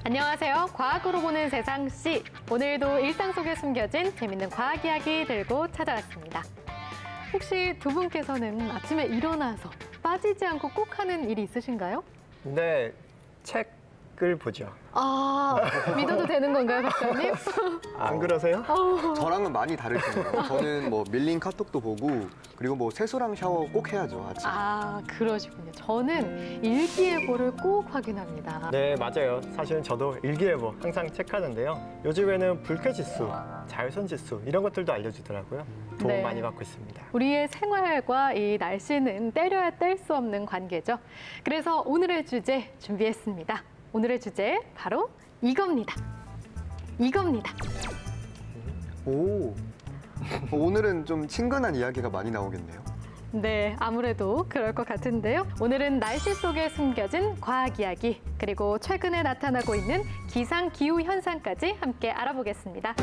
안녕하세요. 과학으로 보는 세상씨. 오늘도 일상 속에 숨겨진 재밌는 과학 이야기 들고 찾아왔습니다. 혹시 두 분께서는 아침에 일어나서 빠지지 않고 꼭 하는 일이 있으신가요? 네, 책을 보죠. 아, 믿어도 되는 건가요, 박사님? 안 그러세요? 저랑은 많이 다르시네요. 저는 뭐 밀린 카톡도 보고 그리고 뭐 세수랑 샤워 꼭 해야죠, 아침에. 아, 그러시군요. 저는 일기예보를 꼭 확인합니다. 네, 맞아요. 사실은 저도 일기예보 항상 체크하는데요. 요즘에는 불쾌지수, 자외선지수 이런 것들도 알려주더라고요. 도움 네. 많이 받고 있습니다. 우리의 생활과 이 날씨는 떼려야 뗄 수 없는 관계죠. 그래서 오늘의 주제 준비했습니다. 오늘의 주제 바로 이겁니다. 이겁니다. 오, 오늘은 좀 친근한 이야기가 많이 나오겠네요. 네, 아무래도 그럴 것 같은데요. 오늘은 날씨 속에 숨겨진 과학 이야기, 그리고 최근에 나타나고 있는 기상 기후 현상까지 함께 알아보겠습니다.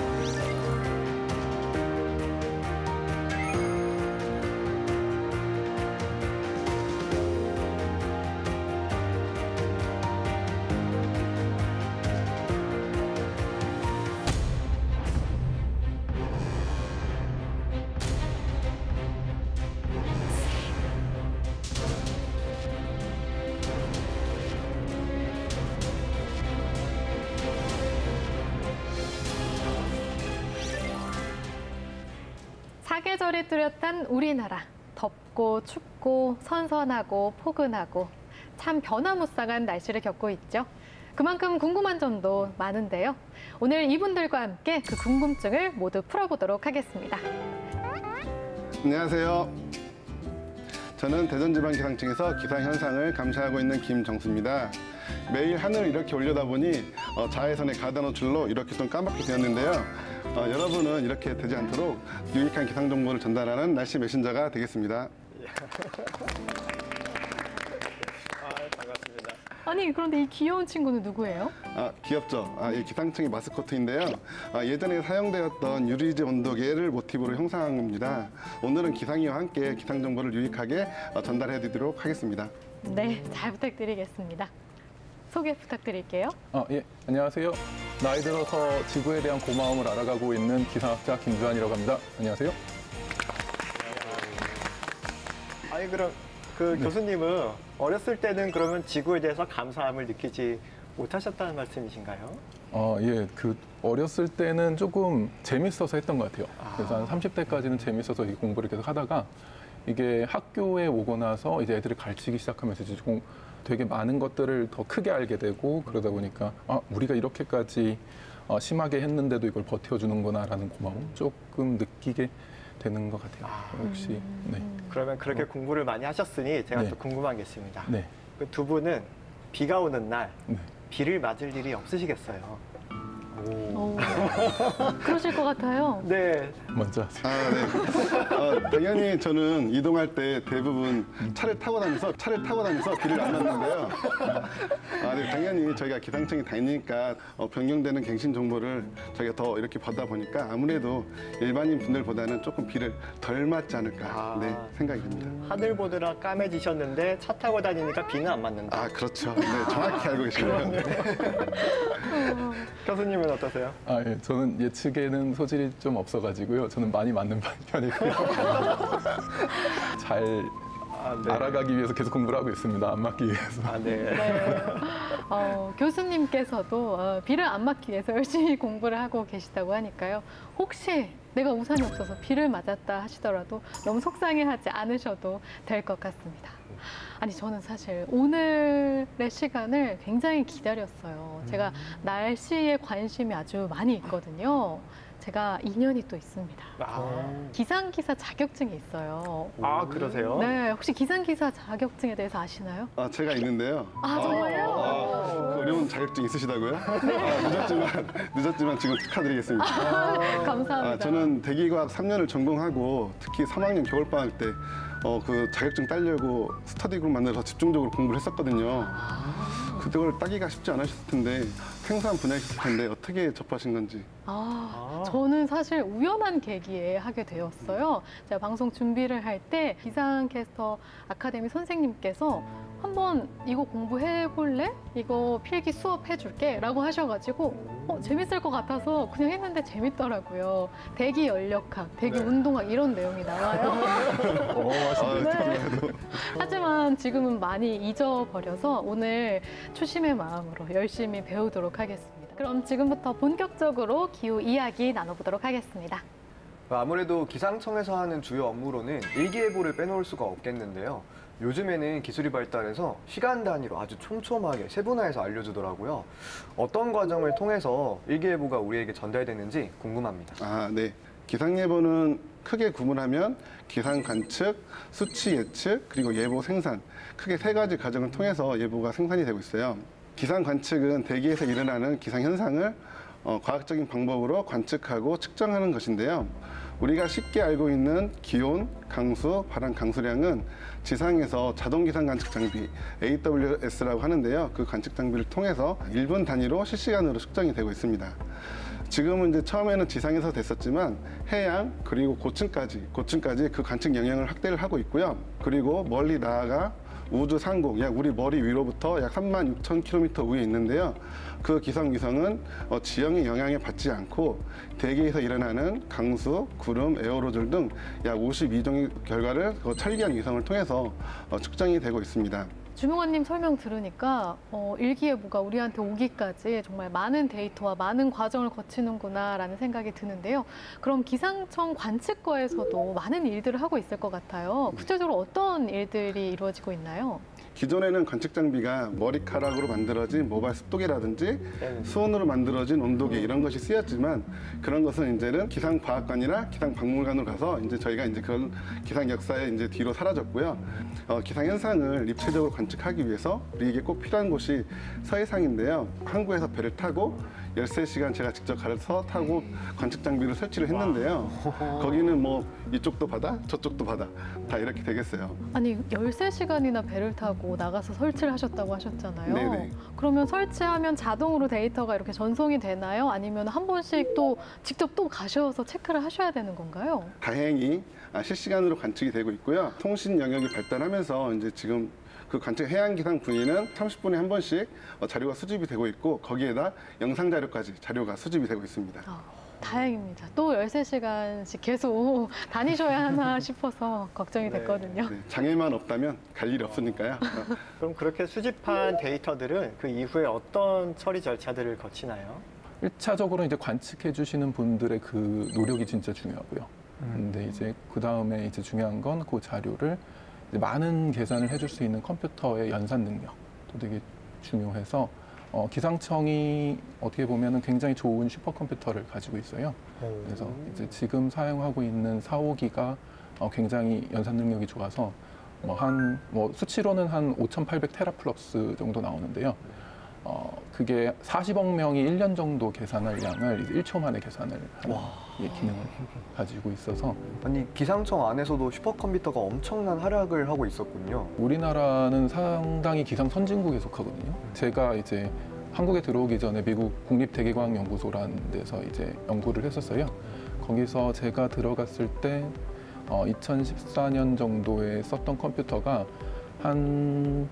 사계절이 뚜렷한 우리나라. 덥고 춥고 선선하고 포근하고 참 변화무쌍한 날씨를 겪고 있죠. 그만큼 궁금한 점도 많은데요. 오늘 이분들과 함께 그 궁금증을 모두 풀어보도록 하겠습니다. 안녕하세요. 저는 대전지방기상청에서 기상현상을 감시하고 있는 김정수입니다. 매일 하늘을 이렇게 올려다보니 자외선의 가다노출로 이렇게 좀 까맣게 되었는데요. 여러분은 이렇게 되지 않도록 유익한 기상 정보를 전달하는 날씨 메신저가 되겠습니다. 반갑습니다. 아니, 그런데 이 귀여운 친구는 누구예요? 귀엽죠? 이 기상청의 마스코트인데요. 예전에 사용되었던 유리지 온도계를 모티브로 형상한 겁니다. 오늘은 기상이와 함께 기상 정보를 유익하게 전달해드리도록 하겠습니다. 네, 잘 부탁드리겠습니다. 소개 부탁드릴게요. 예, 안녕하세요. 나이 들어서 지구에 대한 고마움을 알아가고 있는 기상학자 김주환이라고 합니다. 안녕하세요. 아니 그럼 그 교수님은 어렸을 때는 그러면 지구에 대해서 감사함을 느끼지 못하셨다는 말씀이신가요? 예, 어렸을 때는 조금 재밌어서 했던 것 같아요. 그래서 한 30대까지는 재밌어서 이 공부를 계속 하다가 이게 학교에 오고 나서 이제 애들을 가르치기 시작하면서 이제 조금 되게 많은 것들을 더 크게 알게 되고 그러다 보니까 우리가 이렇게까지 심하게 했는데도 이걸 버텨주는구나라는 고마움 조금 느끼게 되는 것 같아요. 역시. 네. 그러면 그렇게 공부를 많이 하셨으니 제가 네. 또 궁금한 게 있습니다. 네. 그 두 분은 비가 오는 날 네. 비를 맞을 일이 없으시겠어요? 그러실 것 같아요. 네. 먼저. 네. 당연히 저는 이동할 때 대부분 차를 타고 다니면서 비를 안 맞는데요. 네, 당연히 저희가 기상청에 다니니까 변경되는 갱신 정보를 저희가 더 이렇게 받다 보니까 아무래도 일반인 분들보다는 조금 비를 덜 맞지 않을까 생각이 듭니다. 하늘 보느라 까매지셨는데 차 타고 다니니까 비는 안 맞는다. 그렇죠. 네, 정확히 알고 계시네요. 교수님은 어떠세요? 예, 저는 예측에는 소질이 좀 없어가지고요. 저는 많이 맞는 편이고요. 잘 네. 알아가기 위해서 계속 공부를 하고 있습니다. 안 맞기 위해서. 네. 네. 교수님께서도 비를 안 맞기 위해서 열심히 공부를 하고 계시다고 하니까요. 혹시 내가 우산이 없어서 비를 맞았다 하시더라도 너무 속상해하지 않으셔도 될 것 같습니다. 아니, 저는 사실 오늘의 시간을 굉장히 기다렸어요. 제가 날씨에 관심이 아주 많이 있거든요. 제가 인연이 또 있습니다. 기상기사 자격증이 있어요. 그러세요? 네, 혹시 기상기사 자격증에 대해서 아시나요? 제가 있는데요. 정말요? 어려운 자격증 있으시다고요? 늦었지만 지금 축하드리겠습니다. 감사합니다. 저는 대기과학 3년을 전공하고 특히 3학년 겨울방학 때 그 자격증 따려고 스터디 그룹 만들어서 집중적으로 공부를 했었거든요. 그걸 따기가 쉽지 않으셨을 텐데 생소한 분야이셨을 텐데 어떻게 접하신 건지. 저는 사실 우연한 계기에 하게 되었어요. 제가 방송 준비를 할 때 기상캐스터 아카데미 선생님께서 한번 이거 공부해 볼래? 이거 필기 수업 해줄게 라고 하셔가지고 재밌을 것 같아서 그냥 했는데 재밌더라고요. 대기 연력학, 대기 운동학 이런 내용이 나와요. 네. 하지만 지금은 많이 잊어버려서 오늘 초심의 마음으로 열심히 배우도록 하겠습니다. 그럼 지금부터 본격적으로 기후 이야기 나눠보도록 하겠습니다. 아무래도 기상청에서 하는 주요 업무로는 일기예보를 빼놓을 수가 없겠는데요. 요즘에는 기술이 발달해서 시간 단위로 아주 촘촘하게 세분화해서 알려주더라고요. 어떤 과정을 통해서 일기예보가 우리에게 전달되는지 궁금합니다. 네. 기상예보는 크게 구분하면 기상 관측, 수치 예측, 그리고 예보 생산, 크게 세 가지 과정을 통해서 예보가 생산이 되고 있어요. 기상 관측은 대기에서 일어나는 기상 현상을 과학적인 방법으로 관측하고 측정하는 것인데요. 우리가 쉽게 알고 있는 기온, 강수, 바람 강수량은 지상에서 자동 기상 관측 장비 AWS라고 하는데요. 그 관측 장비를 통해서 1분 단위로 실시간으로 측정이 되고 있습니다. 지금은 이제 처음에는 지상에서 됐었지만 해양 그리고 고층까지 그 관측 영역을 확대를 하고 있고요. 그리고 멀리 나아가 우주 상공, 약 우리 머리 위로부터 약 36,000km 위에 있는데요. 그 기상위성은 지형의 영향에 받지 않고 대기에서 일어나는 강수, 구름, 에어로졸 등 약 52종의 결과를 찰기한 위성을 통해서 측정이 되고 있습니다. 주무관님 설명 들으니까 일기예보가 우리한테 오기까지 정말 많은 데이터와 많은 과정을 거치는구나라는 생각이 드는데요. 그럼 기상청 관측과에서도 많은 일들을 하고 있을 것 같아요. 구체적으로 어떤 일들이 이루어지고 있나요? 기존에는 관측 장비가 머리카락으로 만들어진 모바일 습도계라든지 수온으로 만들어진 온도계 이런 것이 쓰였지만 그런 것은 이제는 기상과학관이나 기상박물관으로 가서 이제 저희가 이제 그런 기상 역사에 이제 뒤로 사라졌고요. 기상 현상을 입체적으로 관측하기 위해서 우리에게 꼭 필요한 곳이 서해상인데요. 항구에서 배를 타고 13시간 제가 직접 가서 타고 관측 장비를 설치를 했는데요. 거기는 뭐 이쪽도 바다, 저쪽도 바다 다 이렇게 되겠어요. 아니 13시간이나 배를 타고 나가서 설치를 하셨다고 하셨잖아요. 네네. 그러면 설치하면 자동으로 데이터가 이렇게 전송이 되나요? 아니면 한 번씩 또 직접 또 가셔서 체크를 하셔야 되는 건가요? 다행히 실시간으로 관측이 되고 있고요. 통신 영역이 발달하면서 이제 지금 그 관측 해양기상 분야는 30분에 한 번씩 자료가 수집이 되고 있고 거기에다 영상 자료까지 자료가 수집이 되고 있습니다. 다행입니다. 또 13시간씩 계속 다니셔야 하나 싶어서 걱정이 됐거든요. 네, 장애만 없다면 갈 일이 없으니까요. 그럼 그렇게 수집한 데이터들은 그 이후에 어떤 처리 절차들을 거치나요? 1차적으로 이제 관측해 주시는 분들의 그 노력이 진짜 중요하고요. 근데 이제 그 다음에 이제 중요한 건 그 자료를 이제 많은 계산을 해줄 수 있는 컴퓨터의 연산 능력도 되게 중요해서 기상청이 어떻게 보면은 굉장히 좋은 슈퍼컴퓨터를 가지고 있어요. 그래서 이제 지금 사용하고 있는 4호기가 굉장히 연산 능력이 좋아서 수치로는 한 5,800 테라플럭스 정도 나오는데요. 그게 40억 명이 1년 정도 계산할 양을 이제 1초 만에 계산을 하는 기능을 가지고 있어서 아니, 기상청 안에서도 슈퍼컴퓨터가 엄청난 활약을 하고 있었군요. 우리나라는 상당히 기상 선진국에 속하거든요. 제가 이제 한국에 들어오기 전에 미국 국립대기과학연구소라는 데서 이제 연구를 했었어요. 거기서 제가 들어갔을 때 2014년 정도에 썼던 컴퓨터가 한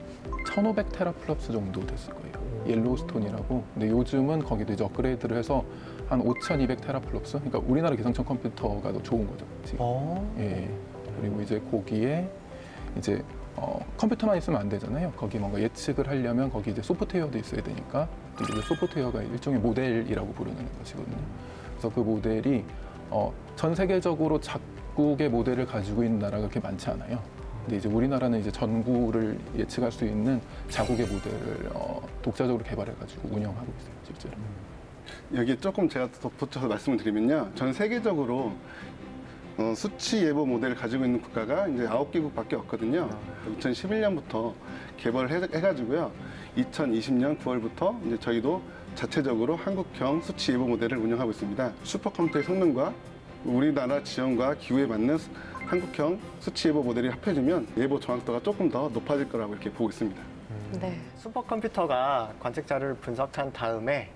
1,500 테라플럭스 정도 됐을 거예요. 옐로우스톤이라고. 근데 요즘은 거기도 이제 업그레이드를 해서 한 5,200 테라플럭스. 그러니까 우리나라 기상청 컴퓨터가 더 좋은 거죠. 지금. 예. 그리고 이제 거기에 이제 컴퓨터만 있으면 안 되잖아요. 거기 뭔가 예측을 하려면 거기 이제 소프트웨어도 있어야 되니까 이제 소프트웨어가 일종의 모델이라고 부르는 것이거든요. 그래서 그 모델이 전 세계적으로 작국의 모델을 가지고 있는 나라가 그렇게 많지 않아요. 근데 이제 우리나라는 이제 전구를 예측할 수 있는 자국의 모델을 독자적으로 개발해가지고 운영하고 있어요, 실제로. 여기에 조금 제가 덧붙여서 말씀을 드리면요. 전 세계적으로 수치 예보 모델을 가지고 있는 국가가 이제 9개국밖에 없거든요. 2011년부터 개발을 해가지고요. 2020년 9월부터 이제 저희도 자체적으로 한국형 수치 예보 모델을 운영하고 있습니다. 슈퍼컴퓨터의 성능과 우리나라 지형과 기후에 맞는 한국형 수치 예보 모델이 합해지면 예보 정확도가 조금 더 높아질 거라고 이렇게 보고 있습니다. 네. 슈퍼컴퓨터가 관측 자료를 분석한 다음에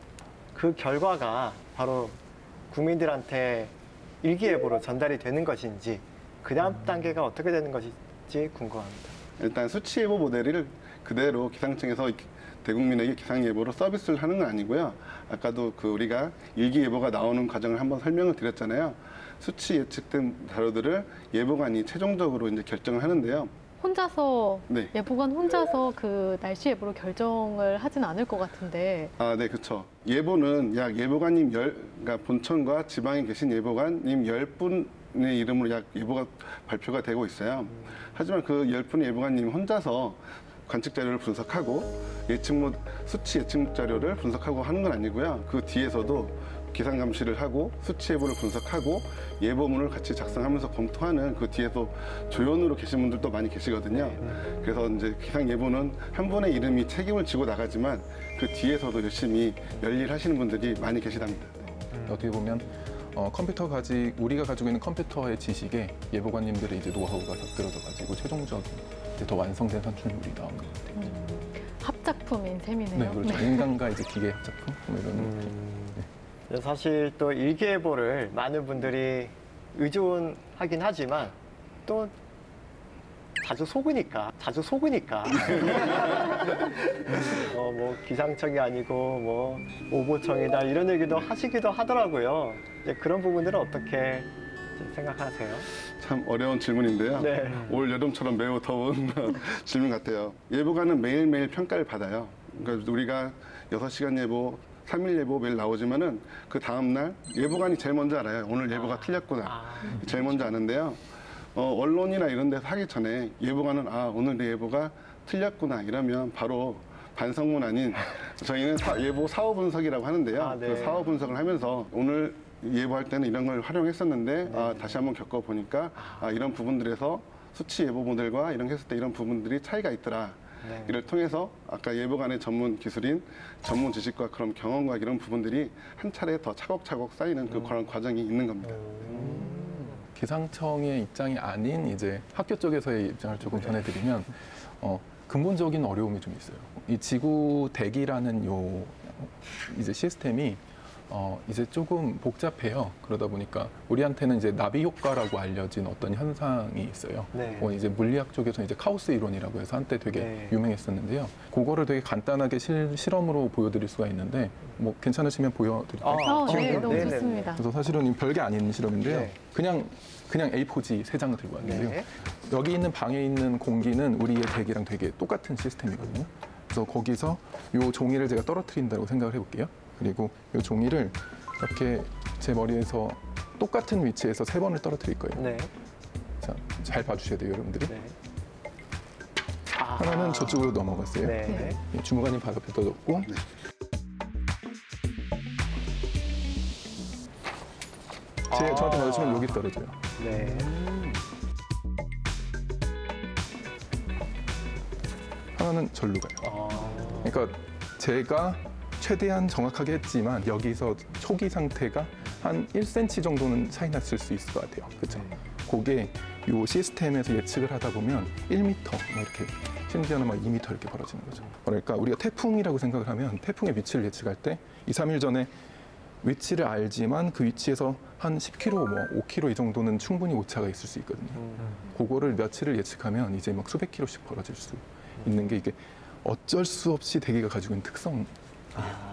그 결과가 바로 국민들한테 일기예보로 전달이 되는 것인지 그 다음 단계가 어떻게 되는 것인지 궁금합니다. 일단 수치 예보 모델을 그대로 기상청에서 대국민에게 기상예보로 서비스를 하는 건 아니고요. 아까도 우리가 일기예보가 나오는 과정을 한번 설명을 드렸잖아요. 수치 예측된 자료들을 예보관이 최종적으로 이제 결정을 하는데요. 혼자서 네. 예보관 혼자서 그 날씨 예보로 결정을 하진 않을 것 같은데. 아, 네, 그렇죠. 예보는 약 예보관님 그러니까 본청과 지방에 계신 예보관님 10분의 이름으로 약 예보가 발표가 되고 있어요. 하지만 그 10분의 예보관님 혼자서 관측 자료를 분석하고 수치 예측 자료를 분석하고 하는 건 아니고요. 그 뒤에서도 기상 감시를 하고 수치 예보를 분석하고 예보문을 같이 작성하면서 검토하는 그 뒤에서 조연으로 계신 분들도 많이 계시거든요. 그래서 이제 기상 예보는 한 분의 이름이 책임을 지고 나가지만 그 뒤에서도 열심히 열일하시는 분들이 많이 계시답니다. 어떻게 보면 우리가 가지고 있는 컴퓨터의 지식에 예보관님들의 이제 노하우가 곁들여져가지고 최종적인 이제 더 완성된 산출물이 나오는 것 같아요. 합작품인 셈이네요. 네, 그렇죠. 인간과 이제 기계 합작품 뭐 이런 느낌. 사실 또 일기예보를 많은 분들이 의존하긴 하지만 또 자주 속으니까 뭐 기상청이 아니고 뭐 오보청이다 이런 얘기도 하시기도 하더라고요. 이제 그런 부분들은 어떻게 생각하세요? 참 어려운 질문인데요. 네. 올 여름처럼 매우 더운 질문 같아요. 예보관은 매일매일 평가를 받아요. 그러니까 우리가 6시간 예보 3일 예보 매일 나오지만은 그 다음날 예보관이 제일 먼저 알아요. 오늘 예보가 틀렸구나. 제일 먼저 아는데요. 언론이나 이런 데서 하기 전에 예보관은 오늘 내 예보가 틀렸구나 이러면 바로 반성문 아닌 저희는 예보 사후 분석이라고 하는데요. 네. 그 사후 분석을 하면서 오늘 예보할 때는 이런 걸 활용했었는데 다시 한번 겪어보니까 이런 부분들에서 수치 예보 모델과 이런 거 했을 때 이런 부분들이 차이가 있더라. 네. 이를 통해서 아까 예보관의 전문 기술인 전문 지식과 그런 경험과 이런 부분들이 한 차례 더 차곡차곡 쌓이는 그런 과정이 있는 겁니다. 기상청의 입장이 아닌 이제 학교 쪽에서의 입장을 조금 전해드리면 근본적인 어려움이 좀 있어요. 이 지구 대기라는 이제 시스템이 이제 조금 복잡해요. 그러다 보니까 우리한테는 이제 나비 효과라고 알려진 어떤 현상이 있어요. 네. 이제 물리학 쪽에서 이제 카오스 이론이라고 해서 한때 되게 네. 유명했었는데요. 그거를 되게 간단하게 실험으로 보여드릴 수가 있는데 뭐 괜찮으시면 보여드릴까요? 네, 너무 네네네. 좋습니다. 그래서 사실은 별게 아닌 실험인데요. 네. 그냥 A4지 3장을 들고 왔는데요. 네. 여기 있는 방에 있는 공기는 우리의 대기랑 되게 똑같은 시스템이거든요. 그래서 거기서 이 종이를 제가 떨어뜨린다고 생각을 해볼게요. 그리고 이 종이를 이렇게 제 머리에서 똑같은 위치에서 3번을 떨어뜨릴 거예요. 네. 자, 잘 봐주셔야 돼요, 여러분들이. 네. 하나는 저쪽으로 넘어갔어요. 네. 예, 주무관님 바로 옆에 떠졌고. 저한테 맞으시면 여기 떨어져요. 네. 하나는 절로 가요. 그러니까 제가 최대한 정확하게 했지만 여기서 초기 상태가 한 1cm 정도는 차이 났을 수 있을 것 같아요. 그렇죠? 그게 이 시스템에서 예측을 하다 보면 1m, 이렇게 심지어는 2m 이렇게 벌어지는 거죠. 그러니까 우리가 태풍이라고 생각을 하면 태풍의 위치를 예측할 때 2, 3일 전에 위치를 알지만 그 위치에서 한 10km, 5km 이 정도는 충분히 오차가 있을 수 있거든요. 그거를 며칠을 예측하면 이제 수백 킬로씩 벌어질 수 있는 게 이게 어쩔 수 없이 대기가 가지고 있는 특성.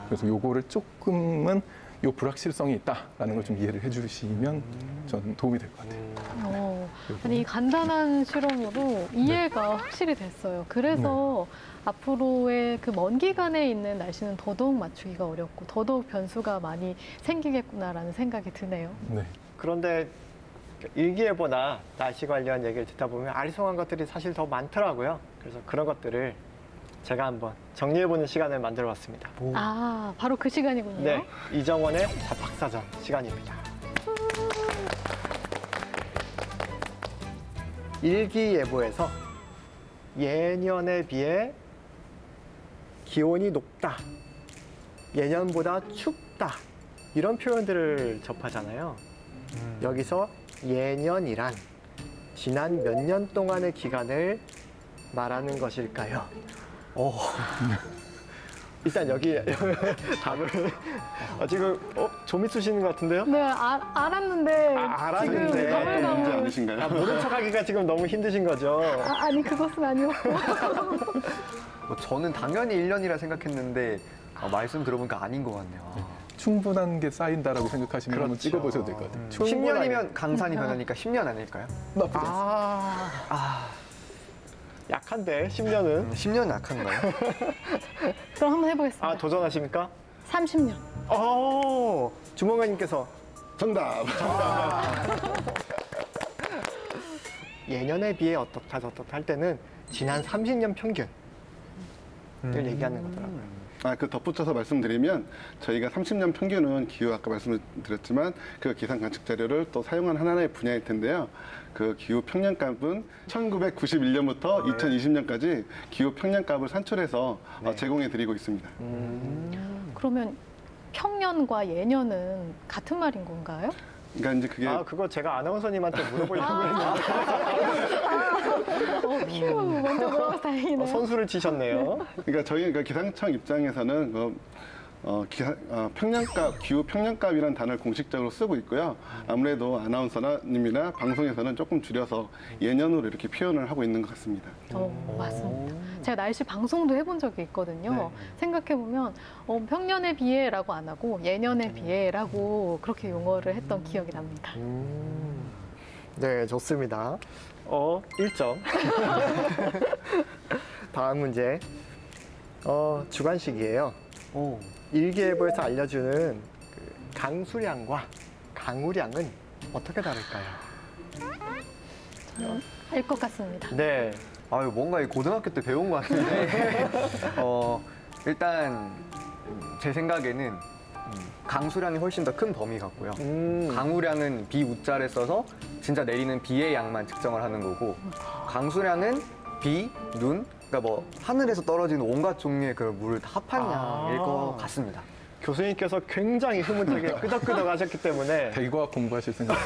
그래서 요거를 조금은 요 불확실성이 있다라는 걸 좀 이해를 해주시면 저는 도움이 될 것 같아요. 아니 간단한 실험으로 이해가 확실히 됐어요. 그래서 앞으로의 그 먼 기간에 있는 날씨는 더더욱 맞추기가 어렵고 더더욱 변수가 많이 생기겠구나라는 생각이 드네요. 네. 그런데 일기예보나 날씨 관련 얘기를 듣다 보면 아리송한 것들이 사실 더 많더라고요. 그래서 그런 것들을 제가 한번 정리해보는 시간을 만들어봤습니다. 바로 그 시간이군요. 네, 이정원의 박사전 시간입니다. 일기예보에서 예년에 비해 기온이 높다, 예년보다 춥다 이런 표현들을 접하잖아요. 여기서 예년이란 지난 몇 년 동안의 기간을 말하는 것일까요? 일단 여기 답을 지금 좀 있으시는 것 같은데요? 네, 알았는데 알았는데. 지금 답을 문제 너무 아니신가요? 모른 척하기가 지금 너무 힘드신 거죠? 아니 그것은 아니었고 저는 당연히 1년이라 생각했는데 말씀 들어보니까 아닌 것 같네요. 충분한 게 쌓인다라고 생각하시면 한번 그렇죠. 찍어보셔도 될 것 같아요. 10년이면 강산이 변하니까 10년 아닐까요? 나쁘지 않습니다. 약한데 10년은. 10년 약한가요? 그럼 한번 해보겠습니다. 아, 도전하십니까? 30년. 주몽아님께서 정답. 예년에 비해 어떻다 할 때는 지난 30년 평균을 얘기하는 거더라고요. 그 덧붙여서 말씀드리면 저희가 30년 평균은 기후 아까 말씀을 드렸지만 그 기상 관측 자료를 또 사용한 하나의 분야일 텐데요. 그 기후 평년값은 1991년부터 2020년까지 기후 평년값을 산출해서 제공해 드리고 있습니다. 그러면 평년과 예년은 같은 말인 건가요? 그러니까 이제 그게 그거 제가 아나운서님한테 물어보려고 했는데 휴, 먼저 물어봐서 다행이네요. 선수를 치셨네요. 그러니까 저희 기상청 입장에서는 평년값, 기후 평년값이라는 단어를 공식적으로 쓰고 있고요. 아무래도 아나운서님이나 방송에서는 조금 줄여서 예년으로 이렇게 표현을 하고 있는 것 같습니다. 맞습니다. 제가 날씨 방송도 해본 적이 있거든요. 생각해보면 평년에 비해라고 안 하고 예년에 비해라고 그렇게 용어를 했던 기억이 납니다. 네, 좋습니다. 1점. 다음 문제. 주관식이에요. 일기예보에서 알려주는 그 강수량과 강우량은 어떻게 다를까요? 알 것 같습니다. 네. 뭔가 이 고등학교 때 배운 것 같은데 일단 제 생각에는 강수량이 훨씬 더 큰 범위 같고요. 강우량은 비우자를 써서 진짜 내리는 비의 양만 측정을 하는 거고 강수량은 비, 눈, 그러니까 뭐 하늘에서 떨어지는 온갖 종류의 그 물을 다 합한 양일 것 같습니다. 교수님께서 굉장히 흐뭇하게 끄덕끄덕 하셨기 때문에 대기과학 공부하실 생각.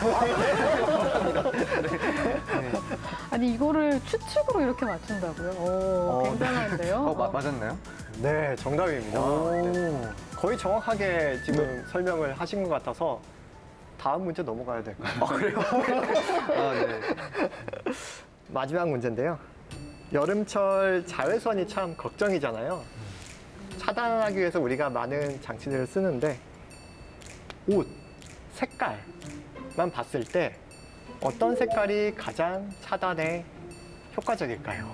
아니 이거를 추측으로 이렇게 맞춘다고요? 굉장한데요? 맞았나요? 네, 정답입니다. 거의 정확하게 지금 설명을 하신 것 같아서 다음 문제 넘어가야 될 것 같아요. 그래요? 네. 마지막 문제인데요. 여름철 자외선이 참 걱정이잖아요. 차단하기 위해서 우리가 많은 장치들을 쓰는데 옷, 색깔만 봤을 때 어떤 색깔이 가장 차단에 효과적일까요?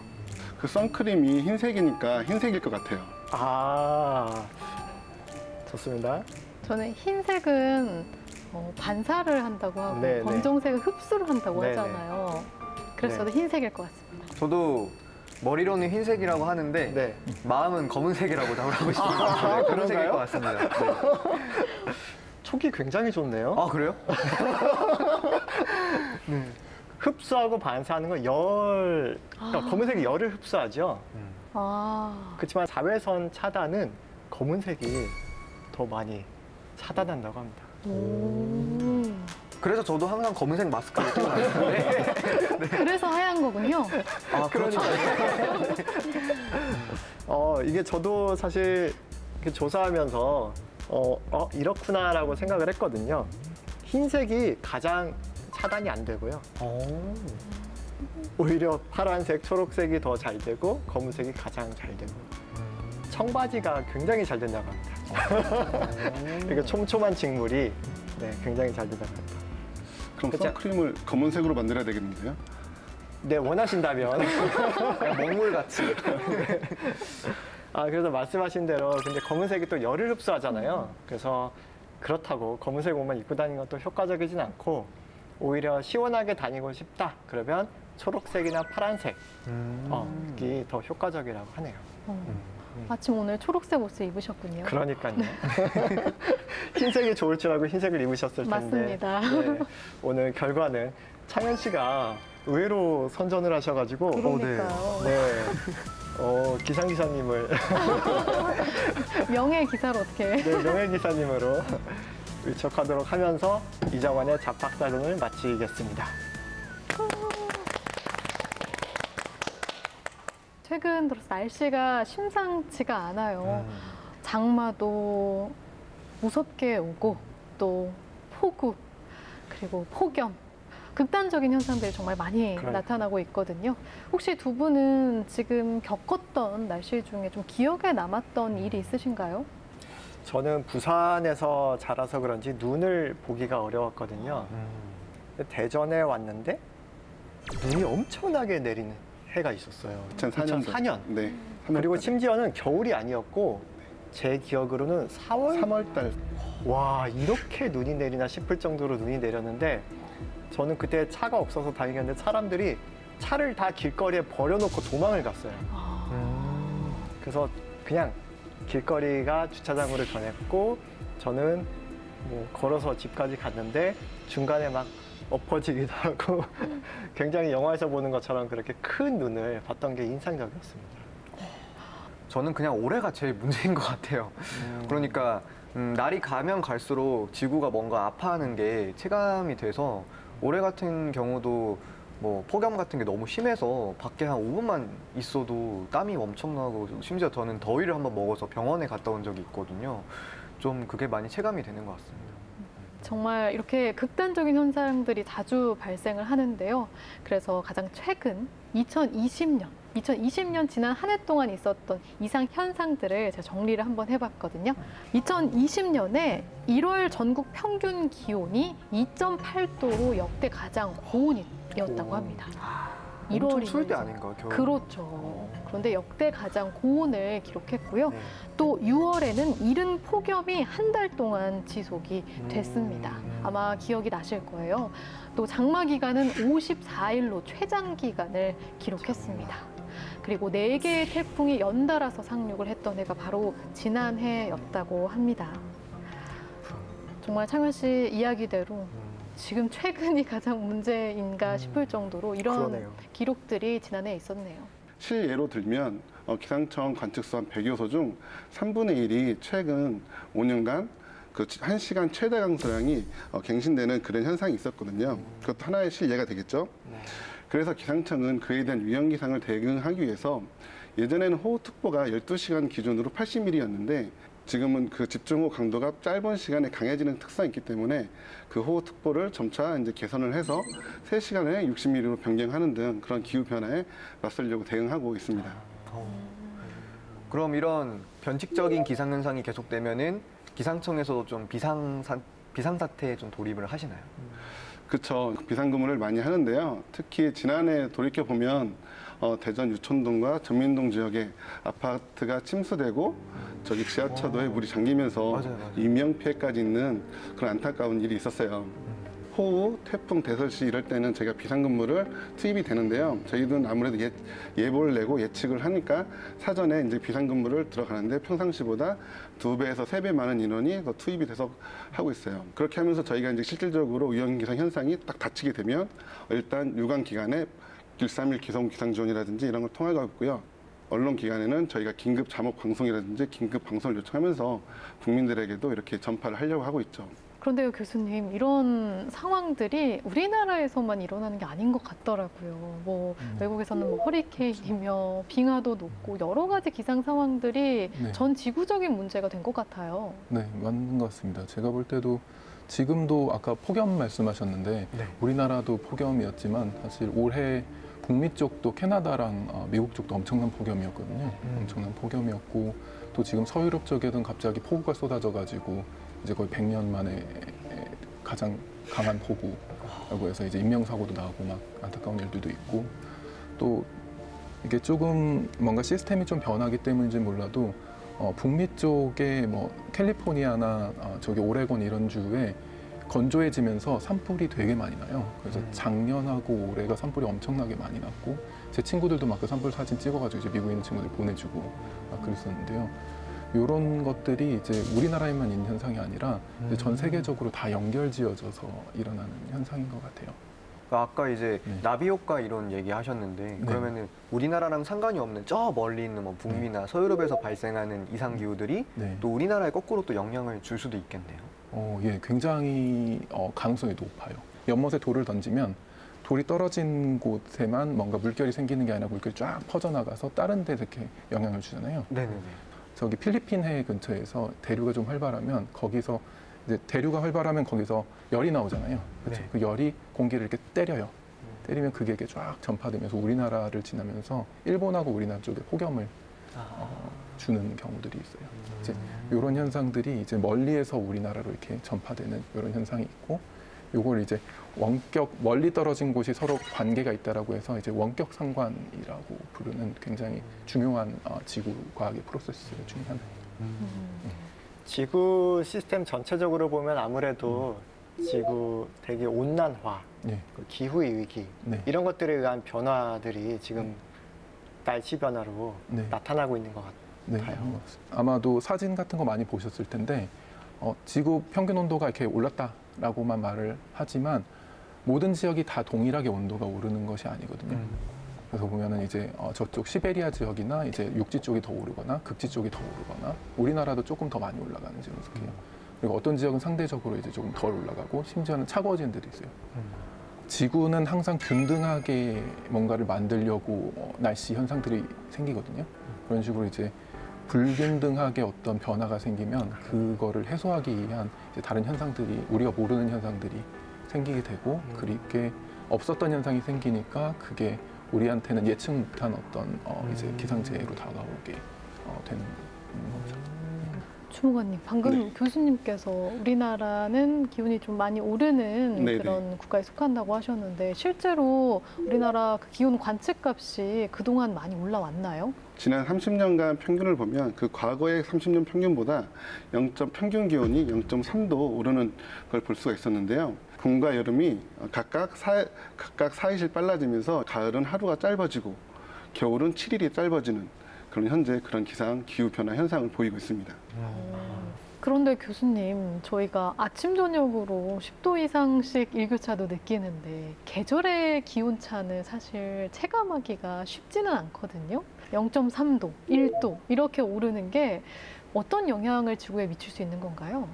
그 선크림이 흰색이니까 흰색일 것 같아요. 좋습니다. 저는 흰색은 반사를 한다고 하고 네, 검정색은 흡수를 한다고 네, 하잖아요. 그래서 저도 흰색일 것 같습니다. 저도 머리로는 흰색이라고 하는데 네. 마음은 검은색이라고 답을 하고 싶어요. 검은색일 그런가요? 것 같습니다. 네. 촉이 굉장히 좋네요. 그래요? 흡수하고 반사하는 건 그러니까 검은색이 열을 흡수하죠. 그렇지만 자외선 차단은 검은색이 더 많이 차단한다고 합니다. 그래서 저도 항상 검은색 마스크를 끼고 다니는데 그래서 하얀 거군요. 그렇죠. 이게 저도 사실 이렇게 조사하면서 이렇구나라고 생각을 했거든요. 흰색이 가장 차단이 안 되고요. 오히려 파란색, 초록색이 더 잘 되고 검은색이 가장 잘 되고 청바지가 굉장히 잘 된다고 합니다. 그러니까 촘촘한 직물이 굉장히 잘 된다고 합니다. 그럼 그쵸? 선크림을 검은색으로 만들어야 되겠는데요? 네, 원하신다면. 먹물같이. 그래서 말씀하신 대로 근데 검은색이 또 열을 흡수하잖아요. 그래서 그렇다고 검은색 옷만 입고 다니는 것도 효과적이진 않고 오히려 시원하게 다니고 싶다. 그러면 초록색이나 파란색이 더 효과적이라고 하네요. 마침 오늘 초록색 옷을 입으셨군요. 그러니까요. 흰색이 좋을 줄 알고 흰색을 입으셨을 텐데. 맞습니다. 네, 오늘 결과는 창현 씨가 의외로 선전을 하셔가지고 그러니까요. 네. 기상기사님을 명예 기사로 어떻게? 네, 명예기사님으로 위촉하도록 하면서 이정환의 잡학사전을 마치겠습니다. 최근 들어서 날씨가 심상치가 않아요. 장마도 무섭게 오고 또 폭우 그리고 폭염 극단적인 현상들이 정말 많이 그러니까요. 나타나고 있거든요. 혹시 두 분은 지금 겪었던 날씨 중에 좀 기억에 남았던 일이 있으신가요? 저는 부산에서 자라서 그런지 눈을 보기가 어려웠거든요. 근데 대전에 왔는데 눈이 엄청나게 내리는 해가 있었어요. 2004년도. 2004년. 네. 그리고 심지어는 겨울이 아니었고 제 기억으로는 3월 달. 와, 이렇게 눈이 내리나 싶을 정도로 눈이 내렸는데 저는 그때 차가 없어서 다행이었는데 사람들이 차를 다 길거리에 버려놓고 도망을 갔어요. 그래서 그냥 길거리가 주차장으로 변했고 저는 뭐 걸어서 집까지 갔는데 중간에 막 엎어지기도 하고 굉장히 영화에서 보는 것처럼 그렇게 큰 눈을 봤던 게 인상적이었습니다. 저는 그냥 올해가 제일 문제인 것 같아요. 그러니까 날이 가면 갈수록 지구가 뭔가 아파하는 게 체감이 돼서 올해 같은 경우도 뭐 폭염 같은 게 너무 심해서 밖에 한 5분만 있어도 땀이 엄청나고 심지어 저는 더위를 한번 먹어서 병원에 갔다 온 적이 있거든요. 좀 그게 많이 체감이 되는 것 같습니다. 정말 이렇게 극단적인 현상들이 자주 발생을 하는데요. 그래서 가장 최근 2020년 지난 한 해 동안 있었던 이상 현상들을 제가 정리를 한번 해봤거든요. 2020년에 1월 전국 평균 기온이 2.8도로 역대 가장 고온이었다고 합니다. 엄청 추울 때 1월이면서. 아닌가요? 겨울? 그렇죠. 그런데 역대 가장 고온을 기록했고요. 네. 또 6월에는 이른 폭염이 한 달 동안 지속이 됐습니다. 아마 기억이 나실 거예요. 또 장마 기간은 54일로 최장 기간을 기록했습니다. 그리고 4개의 태풍이 연달아서 상륙을 했던 해가 바로 지난해였다고 합니다. 정말 창현 씨 이야기대로 지금 최근이 가장 문제인가 싶을 정도로 이런 그러네요. 기록들이 지난해에 있었네요. 실예로 들면 기상청 관측소한 100여소 중 3분의 1이 최근 5년간 그 1시간 최대 강수량이 갱신되는 그런 현상이 있었거든요. 그것도 하나의 실예가 되겠죠. 그래서 기상청은 그에 대한 위험기상을 대응하기 위해서 예전에는 호우특보가 12시간 기준으로 80mm였는데 지금은 그 집중호우 강도가 짧은 시간에 강해지는 특성이 있기 때문에 그 호우특보를 점차 이제 개선을 해서 3시간에 60mm로 변경하는 등 그런 기후변화에 맞서려고 대응하고 있습니다. 그럼 이런 변칙적인 기상현상이 계속되면은 기상청에서도 좀 비상사태에 좀 돌입을 하시나요? 그렇죠. 비상근무를 많이 하는데요. 특히 지난해 돌이켜보면 대전 유촌동과 전민동 지역에 아파트가 침수되고 저기 지하차도에 물이 잠기면서 맞아요. 인명피해까지 있는 그런 안타까운 일이 있었어요. 호우, 태풍, 대설시 이럴 때는 저희가 비상근무를 투입이 되는데요. 저희는 아무래도 예보를 내고 예측을 하니까 사전에 이제 비상근무를 들어가는데 평상시보다 2배에서 3배 많은 인원이 더 투입이 돼서 하고 있어요. 그렇게 하면서 저희가 이제 실질적으로 위험기상 현상이 딱 닥치게 되면 일단 유관 기관에 131 기상지원이라든지 이런 걸 통화가 있고요. 언론 기관에는 저희가 긴급 자목 방송이라든지 긴급 방송을 요청하면서 국민들에게도 이렇게 전파를 하려고 하고 있죠. 그런데요, 교수님, 이런 상황들이 우리나라에서만 일어나는 게 아닌 것 같더라고요. 뭐 외국에서는 뭐 허리케인이며 빙하도 녹고 여러 가지 기상 상황들이 네. 전 지구적인 문제가 된 것 같아요. 네, 맞는 것 같습니다. 제가 볼 때도 지금도 아까 폭염 말씀하셨는데 우리나라도 폭염이었지만 사실 올해 북미 쪽도 캐나다랑 미국 쪽도 엄청난 폭염이었거든요. 엄청난 폭염이었고 또 지금 서유럽 쪽에는 갑자기 폭우가 쏟아져가지고 이제 거의 100년 만에 가장 강한 폭우라고 해서 이제 인명사고도 나고 막 안타까운 일들도 있고 또 이게 조금 뭔가 시스템이 좀 변하기 때문인지 몰라도 북미 쪽에 뭐 캘리포니아나 저기 오레곤 이런 주에 건조해지면서 산불이 되게 많이 나요. 그래서 작년하고 올해가 산불이 엄청나게 많이 났고 제 친구들도 막 그 산불 사진 찍어가지고 이제 미국에 있는 친구들 보내주고 막 그랬었는데요. 이런 것들이 이제 우리나라에만 있는 현상이 아니라 이제 전 세계적으로 다 연결지어져서 일어나는 현상인 것 같아요. 아까 이제 네. 나비 효과 이런 얘기 하셨는데 그러면은 우리나라랑 상관이 없는 저 멀리 있는 뭐 북미나 서유럽에서 발생하는 이상 기후들이 네. 또 우리나라에 거꾸로 또 영향을 줄 수도 있겠네요. 예, 굉장히 가능성이 높아요. 연못에 돌을 던지면 돌이 떨어진 곳에만 뭔가 물결이 생기는 게 아니라 물결이 쫙 퍼져나가서 다른 데 이렇게 영향을 주잖아요. 네네네. 저기 필리핀 해 근처에서 대류가 좀 활발하면 거기서 이제 대류가 활발하면 거기서 열이 나오잖아요. 그렇죠? 네. 그 열이 공기를 이렇게 때려요. 때리면 그게 이렇게 쫙 전파되면서 우리나라를 지나면서 일본하고 우리나라 쪽에 폭염을 주는 경우들이 있어요. 이제 이런 현상들이 이제 멀리에서 우리나라로 이렇게 전파되는 이런 현상이 있고, 요걸 이제 원격 멀리 떨어진 곳이 서로 관계가 있다라고 해서 이제 원격 상관이라고 부르는 굉장히 중요한 지구 과학의 프로세스 중에 하나예요. 지구 시스템 전체적으로 보면 아무래도 지구 대기 온난화, 네. 그 기후의 위기 네. 이런 것들에 의한 변화들이 지금 날씨 변화로 네. 나타나고 있는 것 네, 같아요. 아마도 사진 같은 거 많이 보셨을 텐데 지구 평균 온도가 이렇게 올랐다라고만 말을 하지만 모든 지역이 다 동일하게 온도가 오르는 것이 아니거든요. 그래서 보면은 이제 저쪽 시베리아 지역이나 이제 육지 쪽이 더 오르거나 극지 쪽이 더 오르거나 우리나라도 조금 더 많이 올라가는 지역이 있어요. 그리고 어떤 지역은 상대적으로 이제 조금 덜 올라가고 심지어는 차가워지는 데도 있어요. 지구는 항상 균등하게 뭔가를 만들려고 날씨 현상들이 생기거든요. 그런 식으로 이제 불균등하게 어떤 변화가 생기면 그거를 해소하기 위한 이제 다른 현상들이 우리가 모르는 현상들이 생기게 되고 그렇게 없었던 현상이 생기니까 그게 우리한테는 예측 못한 어떤 이제 기상재해로 다가오게 되는 거죠. 주무관님, 방금 네. 교수님께서 우리나라는 기온이 좀 많이 오르는 네네. 그런 국가에 속한다고 하셨는데 실제로 우리나라 그 기온 관측값이 그동안 많이 올라왔나요? 지난 30년간 평균을 보면 그 과거의 30년 평균보다 평균 기온이 0.3도 오르는 걸 볼 수가 있었는데요. 봄과 여름이 각각 4일씩 빨라지면서 가을은 하루가 짧아지고 겨울은 7일이 짧아지는 그런 현재 그런 기후 변화 현상을 보이고 있습니다. 그런데 교수님, 저희가 아침 저녁으로 10도 이상씩 일교차도 느끼는데 계절의 기온차는 사실 체감하기가 쉽지는 않거든요. 0.3도, 1도 이렇게 오르는 게 어떤 영향을 지구에 미칠 수 있는 건가요?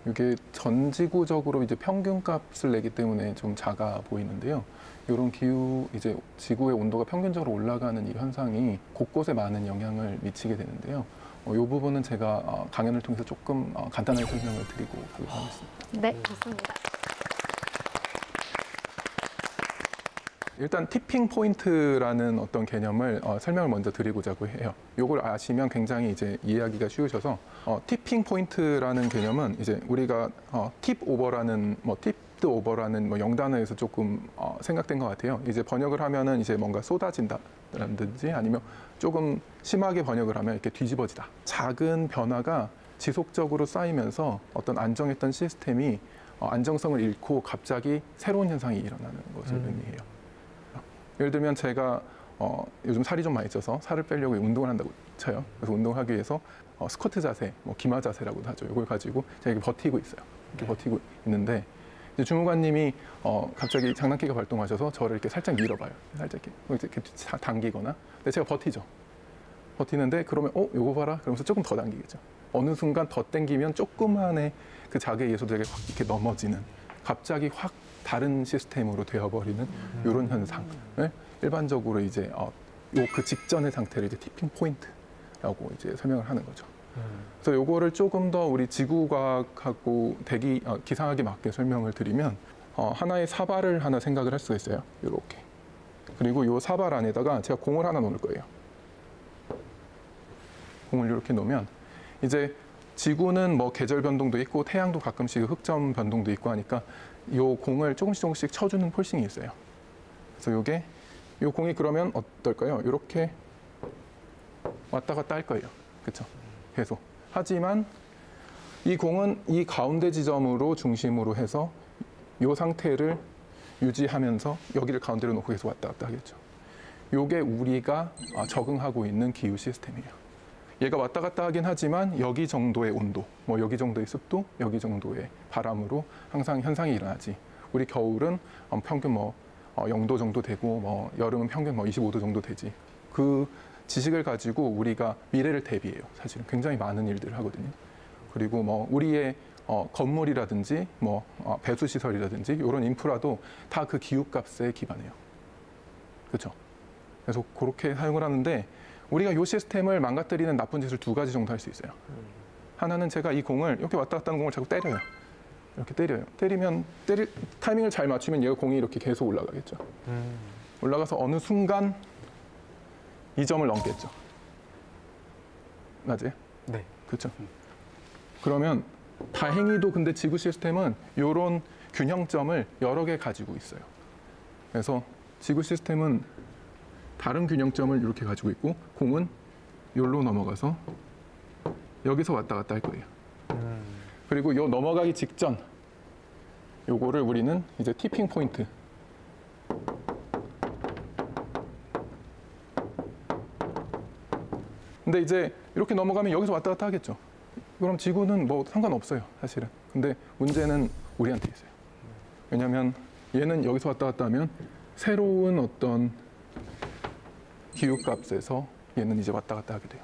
이게 전 지구적으로 이제 평균값을 내기 때문에 좀 작아 보이는데요. 이런 이제 지구의 온도가 평균적으로 올라가는 이 현상이 곳곳에 많은 영향을 미치게 되는데요. 이 부분은 제가 강연을 통해서 조금 간단하게 설명을 드리고 가도록 하겠습니다. 네, 좋습니다. 일단 티핑 포인트라는 어떤 개념을 설명을 먼저 드리고자 해요. 이걸 아시면 굉장히 이제 이해하기가 쉬우셔서 티핑 포인트라는 개념은 이제 우리가 팁 오버라는 팁드 오버라는 영단어에서 조금 생각된 것 같아요. 이제 번역을 하면은 이제 뭔가 쏟아진다라든지 아니면 조금 심하게 번역을 하면 이렇게 뒤집어지다. 작은 변화가 지속적으로 쌓이면서 어떤 안정했던 시스템이 안정성을 잃고 갑자기 새로운 현상이 일어나는 것을 의미해요. 예를 들면 제가 요즘 살이 좀 많이 쪄서 살을 빼려고 운동을 한다고 쳐요. 그래서 운동을 하기 위해서 스쿼트 자세, 기마 자세라고도 하죠. 이걸 가지고 제가 이렇게 버티고 있어요. 이렇게 버티고 있는데 이제 주무관님이 갑자기 장난기가 발동하셔서 저를 이렇게 살짝 밀어봐요. 살짝 이렇게 당기거나. 근데 제가 버티죠. 버티는데 그러면 요거 봐라. 그러면서 조금 더 당기겠죠. 어느 순간 더 당기면 조그만의 그 자기에 의해서 되게 확 이렇게 넘어지는 갑자기 확 다른 시스템으로 되어버리는 이런 현상을 일반적으로 이제 그 직전의 상태를 이제 티핑 포인트라고 이제 설명을 하는 거죠. 그래서 요거를 조금 더 우리 지구과학하고 기상학에 맞게 설명을 드리면 하나의 사발을 하나 생각을 할 수가 있어요. 이렇게. 그리고 요 사발 안에다가 제가 공을 하나 놓을 거예요. 공을 이렇게 놓으면 이제 지구는 뭐 계절 변동도 있고 태양도 가끔씩 흑점 변동도 있고 하니까 요 공을 조금씩 쳐주는 폴싱이 있어요. 그래서 요 공이 그러면 어떨까요? 이렇게 왔다 갔다 할 거예요. 그렇죠? 계속. 하지만 이 공은 이 가운데 지점으로 중심으로 해서 요 상태를 유지하면서 여기를 가운데로 놓고 계속 왔다 갔다 하겠죠. 요게 우리가 적응하고 있는 기후 시스템이에요. 얘가 왔다 갔다 하긴 하지만 여기 정도의 온도, 뭐 여기 정도의 습도, 여기 정도의 바람으로 항상 현상이 일어나지. 우리 겨울은 평균 0도 정도 되고 여름은 평균 25도 정도 되지. 그 지식을 가지고 우리가 미래를 대비해요. 사실은 굉장히 많은 일들을 하거든요. 그리고 우리의 건물이라든지 배수 시설이라든지 이런 인프라도 다 그 기후값에 기반해요. 그렇죠? 그래서 그렇게 사용을 하는데 우리가 이 시스템을 망가뜨리는 나쁜 짓을 두 가지 정도 할 수 있어요. 하나는 제가 이 공을 이렇게 왔다 갔다 하는 공을 자꾸 때려요. 이렇게 때려요. 타이밍을 잘 맞추면 얘가 공이 이렇게 계속 올라가겠죠. 올라가서 어느 순간 이 점을 넘겠죠. 맞아요? 네. 그렇죠. 그러면 다행히도 근데 지구 시스템은 이런 균형점을 여러 개 가지고 있어요. 그래서 지구 시스템은 다른 균형점을 이렇게 가지고 있고 공은 여기로 넘어가서 여기서 왔다 갔다 할 거예요. 그리고 요 넘어가기 직전 요거를 우리는 이제 티핑 포인트. 근데 이제 이렇게 넘어가면 여기서 왔다 갔다 하겠죠. 그럼 지구는 뭐 상관없어요, 사실은. 근데 문제는 우리한테 있어요. 왜냐하면 얘는 여기서 왔다 갔다 하면 새로운 어떤 기후값에서 얘는 이제 왔다 갔다 하게 돼요.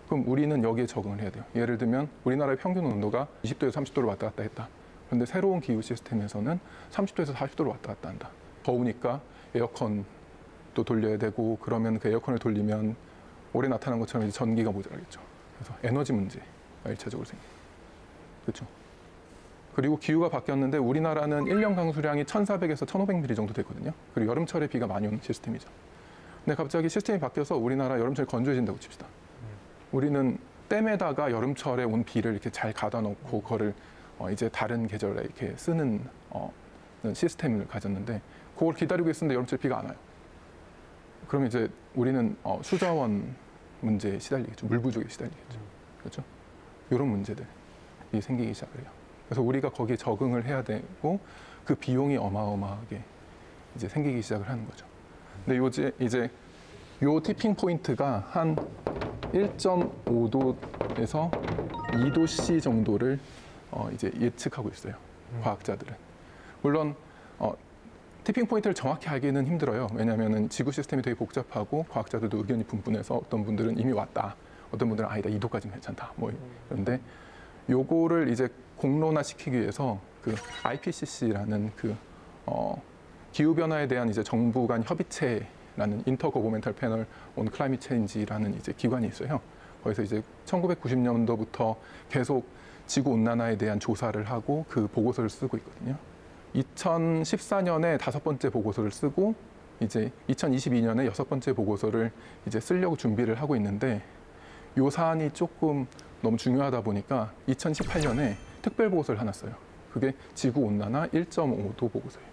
그럼 우리는 여기에 적응을 해야 돼요. 예를 들면 우리나라의 평균 온도가 20도에서 30도를 왔다 갔다 했다. 그런데 새로운 기후 시스템에서는 30도에서 40도를 왔다 갔다 한다. 더우니까 에어컨도 돌려야 되고 그러면 그 에어컨을 돌리면 올해 나타난 것처럼 이제 전기가 모자라겠죠. 그래서 에너지 문제가 1차적으로 생겨요. 그렇죠. 그리고 기후가 바뀌었는데 우리나라는 1년 강수량이 1,400에서 1,500mm 정도 되거든요. 그리고 여름철에 비가 많이 오는 시스템이죠. 근데 갑자기 시스템이 바뀌어서 우리나라 여름철에 건조해진다고 칩시다. 우리는 댐에다가 여름철에 온 비를 이렇게 잘 가다 놓고 그거를 이제 다른 계절에 이렇게 쓰는 시스템을 가졌는데 그걸 기다리고 있었는데 여름철에 비가 안 와요. 그러면 이제 우리는 수자원 문제에 시달리겠죠. 물 부족에 시달리겠죠. 그렇죠? 이런 문제들이 생기기 시작을 해요. 그래서 우리가 거기에 적응을 해야 되고 그 비용이 어마어마하게 이제 생기기 시작을 하는 거죠. 근데 요새 이제 요 티핑 포인트가 한 1.5도에서 2도C 정도를 이제 예측하고 있어요. 과학자들은. 물론 티핑 포인트를 정확히 알기는 힘들어요. 왜냐하면 지구 시스템이 되게 복잡하고 과학자들도 의견이 분분해서 어떤 분들은 이미 왔다, 어떤 분들은 아니다, 2도까지는 괜찮다. 뭐 그런데 요거를 이제 공론화시키기 위해서 그 IPCC라는 그 기후 변화에 대한 이제 정부 간 협의체라는 인터거버멘탈 패널 온 클라이밋 체인지라는 이제 기관이 있어요. 거기서 이제 1990년도부터 계속 지구 온난화에 대한 조사를 하고 그 보고서를 쓰고 있거든요. 2014년에 5번째 보고서를 쓰고 이제 2022년에 6번째 보고서를 이제 쓰려고 준비를 하고 있는데 요 사안이 조금 너무 중요하다 보니까 2018년에 특별 보고서를 하나 써요. 그게 지구 온난화 1.5도 보고서예요.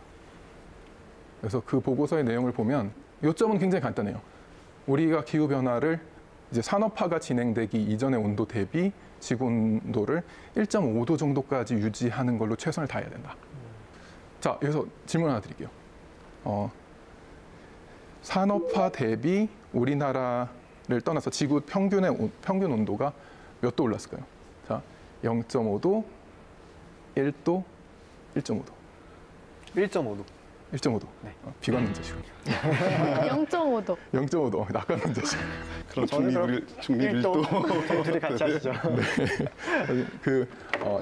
그래서 그 보고서의 내용을 보면 요점은 굉장히 간단해요. 우리가 기후 변화를 이제 산업화가 진행되기 이전의 온도 대비 지구 온도를 1.5도 정도까지 유지하는 걸로 최선을 다해야 된다. 자, 여기서 질문 하나 드릴게요. 산업화 대비 우리나라를 떠나서 지구 평균 온도가 몇 도 올랐을까요? 자, 0.5도, 1도, 1.5도. 1.5도. 1.5도. 네. 비관 문제시군요. 0.5도. 0.5도. 낙관 문제시군요. 그럼 저는 중립 1도. 둘이 같이 하시죠.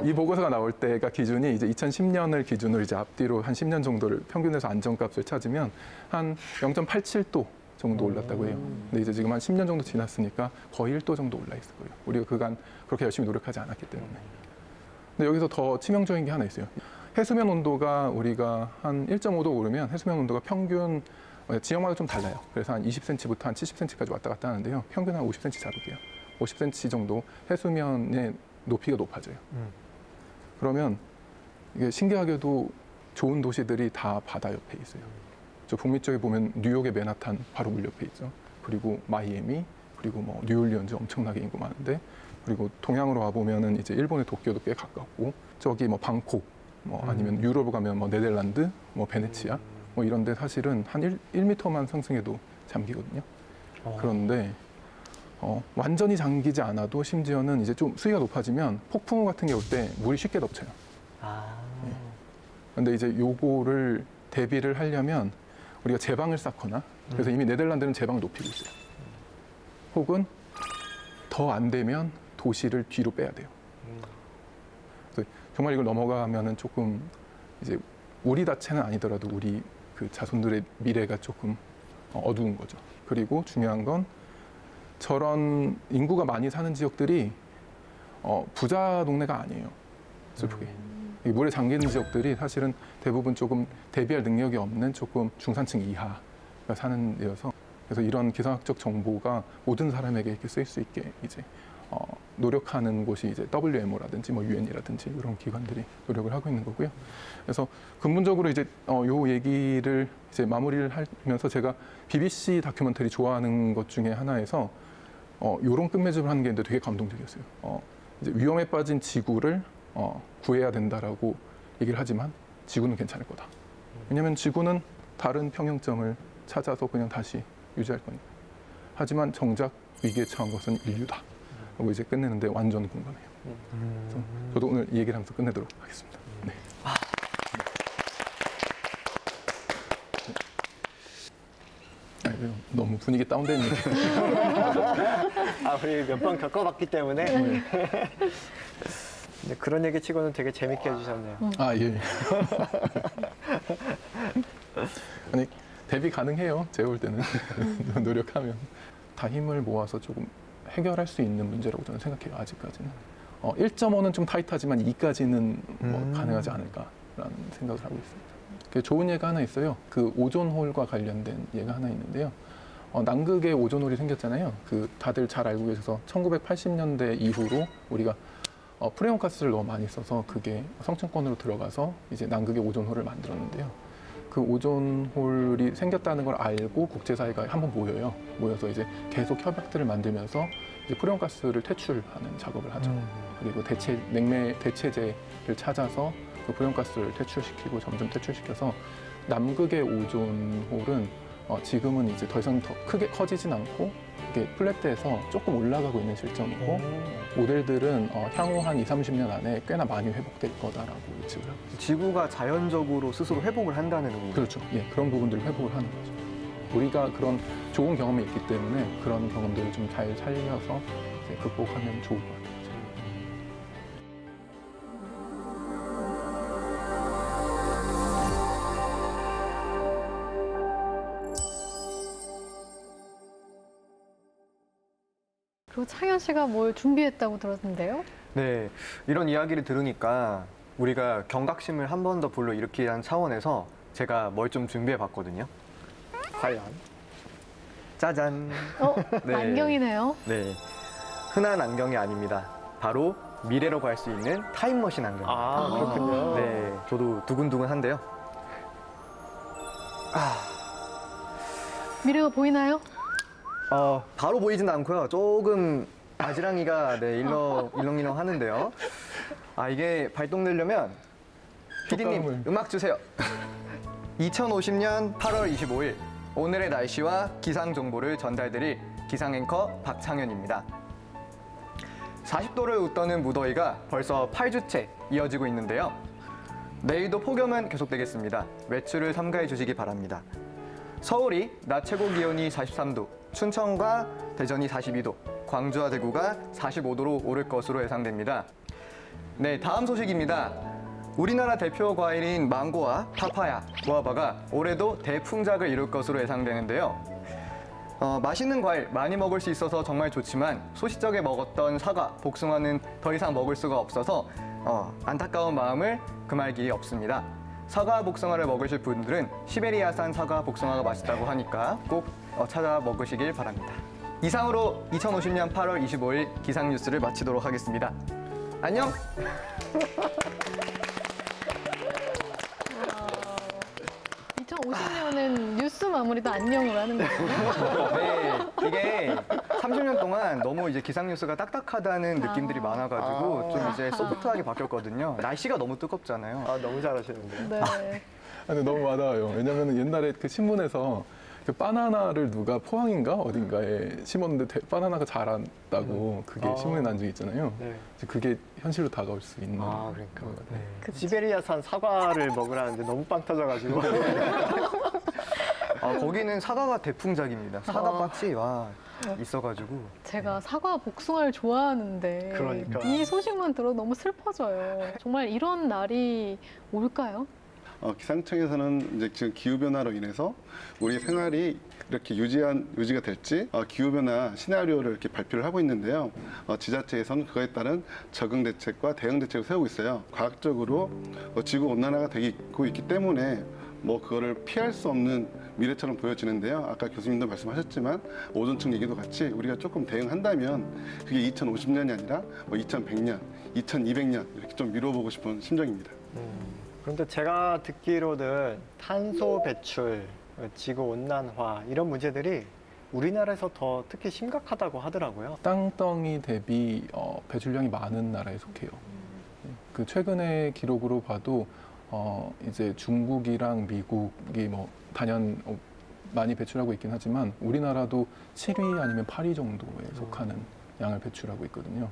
이 보고서가 나올 때가 기준이 이제 2010년을 기준으로 이제 앞뒤로 한 10년 정도를 평균에서 안정값을 찾으면 한 0.87도 정도 올랐다고 해요. 근데 이제 지금 한 10년 정도 지났으니까 거의 1도 정도 올라 있을 거예요. 우리가 그간 그렇게 열심히 노력하지 않았기 때문에. 근데 여기서 더 치명적인 게 하나 있어요. 해수면 온도가 우리가 한 1.5도 오르면 해수면 온도가 평균 지역마다 좀 달라요. 그래서 한 20cm부터 한 70cm까지 왔다 갔다 하는데요. 평균 한 50cm 잡을게요. 50cm 정도 해수면의 높이가 높아져요. 그러면 이게 신기하게도 좋은 도시들이 다 바다 옆에 있어요. 저 북미 쪽에 보면 뉴욕의 맨하탄 바로 물 옆에 있죠. 그리고 마이애미, 그리고 뭐 뉴올리언즈 엄청나게 인구 많은데, 그리고 동양으로 와 보면은 이제 일본의 도쿄도 꽤 가깝고, 저기 뭐 방콕, 뭐 아니면 유럽 가면 뭐 네덜란드, 뭐 베네치아, 뭐 이런데 사실은 한 1m만 상승해도 잠기거든요. 그런데 완전히 잠기지 않아도 심지어는 이제 좀 수위가 높아지면 폭풍우 같은 게 올 때 물이 쉽게 덮쳐요. 그런데 이제 요거를 대비를 하려면 우리가 제방을 쌓거나, 그래서 이미 네덜란드는 제방을 높이고 있어요. 혹은 더 안 되면 도시를 뒤로 빼야 돼요. 그래서 정말 이걸 넘어가면은 조금 이제 우리 자체는 아니더라도 우리 그 자손들의 미래가 조금 어두운 거죠. 그리고 중요한 건 저런 인구가 많이 사는 지역들이 부자 동네가 아니에요. 슬프게. 이 물에 잠기는 지역들이 사실은 대부분 조금 대비할 능력이 없는 조금 중산층 이하가 사는 데여서 그래서 이런 기상학적 정보가 모든 사람에게 이렇게 쓰일 수 있게 이제 노력하는 곳이 이제 WMO라든지 뭐 UN이라든지 이런 기관들이 노력을 하고 있는 거고요. 그래서 근본적으로 이제 요 얘기를 이제 마무리를 하면서 제가 BBC 다큐멘터리 좋아하는 것 중에 하나에서 요런 끝맺음을 하는 게 있는데 되게 감동적이었어요. 이제 위험에 빠진 지구를 구해야 된다라고 얘기를 하지만 지구는 괜찮을 거다. 왜냐하면 지구는 다른 평형점을 찾아서 그냥 다시 유지할 거니까. 하지만 정작 위기에 처한 것은 인류다. 하고 이제 끝내는데 완전 공감해요. 그래서 저도 오늘 이 얘기를 하면서 끝내도록 하겠습니다. 네. 너무 분위기 다운되는 얘기. 우리 몇 번 겪어봤기 때문에 근데 그런 얘기 치고는 되게 재밌게 해주셨네요. 예. 아니 대비 가능해요. 제가 볼 때는 노력하면 다 힘을 모아서 조금 해결할 수 있는 문제라고 저는 생각해요. 아직까지는 1.5는 좀 타이트하지만 2까지는 뭐 가능하지 않을까라는 생각을 하고 있습니다. 좋은 예가 하나 있어요. 그 오존홀과 관련된 예가 하나 있는데요. 남극에 오존홀이 생겼잖아요. 그 다들 잘 알고 계셔서 1980년대 이후로 우리가 프레온가스를 너무 많이 써서 그게 성층권으로 들어가서 이제 남극에 오존홀을 만들었는데요. 그 오존홀이 생겼다는 걸 알고 국제사회가 한번 모여요. 모여서 이제 계속 협약들을 만들면서 이제 프레온가스를 퇴출하는 작업을 하죠. 그리고 냉매 대체제를 찾아서 그 프레온가스를 퇴출시키고 점점 퇴출시켜서 남극의 오존홀은 지금은 이제 더 이상 더 크게 커지진 않고 이게 플랫돼서 조금 올라가고 있는 실정이고 모델들은 향후 한 20-30년 안에 꽤나 많이 회복될 거다라고 예측을 하고 있습니다. 지구가 자연적으로 스스로 회복을 한다는 의미. 그렇죠. 예, 그런 부분들을 회복을 하는 거죠. 우리가 그런 좋은 경험이 있기 때문에 그런 경험들을 좀 잘 살려서 이제 극복하면 좋을 것 같아요. 그리고 창현 씨가 뭘 준비했다고 들었는데요? 네, 이런 이야기를 들으니까 우리가 경각심을 한 번 더 불러일으키는 차원에서 제가 뭘 좀 준비해봤거든요. 과연? 짜잔! 네. 안경이네요. 네, 흔한 안경이 아닙니다. 바로 미래로 갈 수 있는 타임머신 안경. 그렇군요. 네, 저도 두근두근한데요. 미래가 보이나요? 바로 보이진 않고요. 조금 바지랑이가 일렁일렁 하는데요. 이게 발동되려면 PD님 음악 주세요. 2050년 8월 25일 오늘의 날씨와 기상 정보를 전달드릴 기상 앵커 박창현입니다. 40도를 웃도는 무더위가 벌써 8주째 이어지고 있는데요. 내일도 폭염은 계속되겠습니다. 외출을 삼가해 주시기 바랍니다. 서울이 낮 최고 기온이 43도, 춘천과 대전이 42도, 광주와 대구가 45도로 오를 것으로 예상됩니다. 네, 다음 소식입니다. 우리나라 대표 과일인 망고와 파파야, 구아바가 올해도 대풍작을 이룰 것으로 예상되는데요. 맛있는 과일 많이 먹을 수 있어서 정말 좋지만 소시적에 먹었던 사과, 복숭아는 더 이상 먹을 수가 없어서 안타까운 마음을 금할 길이 없습니다. 사과, 복숭아를 먹으실 분들은 시베리아산 사과, 복숭아가 맛있다고 하니까 꼭 찾아 먹으시길 바랍니다. 이상으로 2050년 8월 25일 기상 뉴스를 마치도록 하겠습니다. 안녕! 2050년은 뉴스 마무리도 안녕으로 하는 거예요? 네, 이게 30년 동안 너무 이제 기상 뉴스가 딱딱하다는 느낌들이 많아가지고 좀 이제 소프트하게 바뀌었거든요. 날씨가 너무 뜨겁잖아요. 너무 잘하시는데요. 네. 근데 너무 와닿아요. 왜냐면 옛날에 그 신문에서 그 바나나를 누가 포항인가 어딘가에 심었는데 바나나가 자란다고 그게 신문에 난 적이 있잖아요. 네. 그게 현실로 다가올 수 있는. 그러니까. 것 같아요. 네. 시베리아산 사과를 먹으라는데 너무 빵 터져가지고. 거기는 사과가 대풍작입니다. 사과밭이 있어가지고. 제가 사과 복숭아를 좋아하는데 그러니까. 이 소식만 들어도 너무 슬퍼져요. 정말 이런 날이 올까요? 기상청에서는 이제 지금 기후 변화로 인해서 우리 생활이 이렇게 유지가 될지 기후변화 시나리오를 이렇게 발표를 하고 있는데요. 지자체에서는 그거에 따른 적응 대책과 대응 대책을 세우고 있어요. 과학적으로 지구 온난화가 되고 있기 때문에 그거를 피할 수 없는 미래처럼 보여지는데요. 아까 교수님도 말씀하셨지만 오존층 얘기도 같이 우리가 조금 대응한다면 그게 2050년이 아니라 2100년, 2200년 이렇게 좀 미뤄보고 싶은 심정입니다. 그런데 제가 듣기로는 탄소 배출, 지구 온난화 이런 문제들이 우리나라에서 더 특히 심각하다고 하더라고요. 땅덩이 대비 배출량이 많은 나라에 속해요. 그 최근의 기록으로 봐도 이제 중국이랑 미국이 단연 많이 배출하고 있긴 하지만 우리나라도 7위 아니면 8위 정도에 속하는 양을 배출하고 있거든요.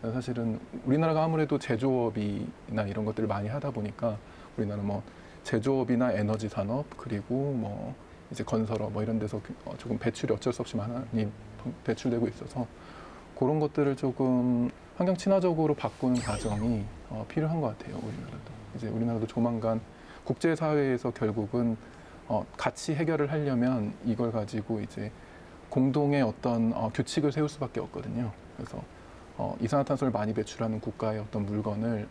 그래서 사실은 우리나라가 아무래도 제조업이나 이런 것들을 많이 하다 보니까 우리나라는 제조업이나 에너지 산업 그리고 이제 건설업 이런 데서 조금 배출이 어쩔 수 없이 많이 배출되고 있어서 그런 것들을 조금 환경 친화적으로 바꾸는 과정이 필요한 것 같아요. 우리나라도. 이제 우리나라도 조만간 국제사회에서 결국은 같이 해결을 하려면 이걸 가지고 이제 공동의 어떤 규칙을 세울 수밖에 없거든요. 그래서 이산화탄소를 많이 배출하는 국가의 어떤 물건을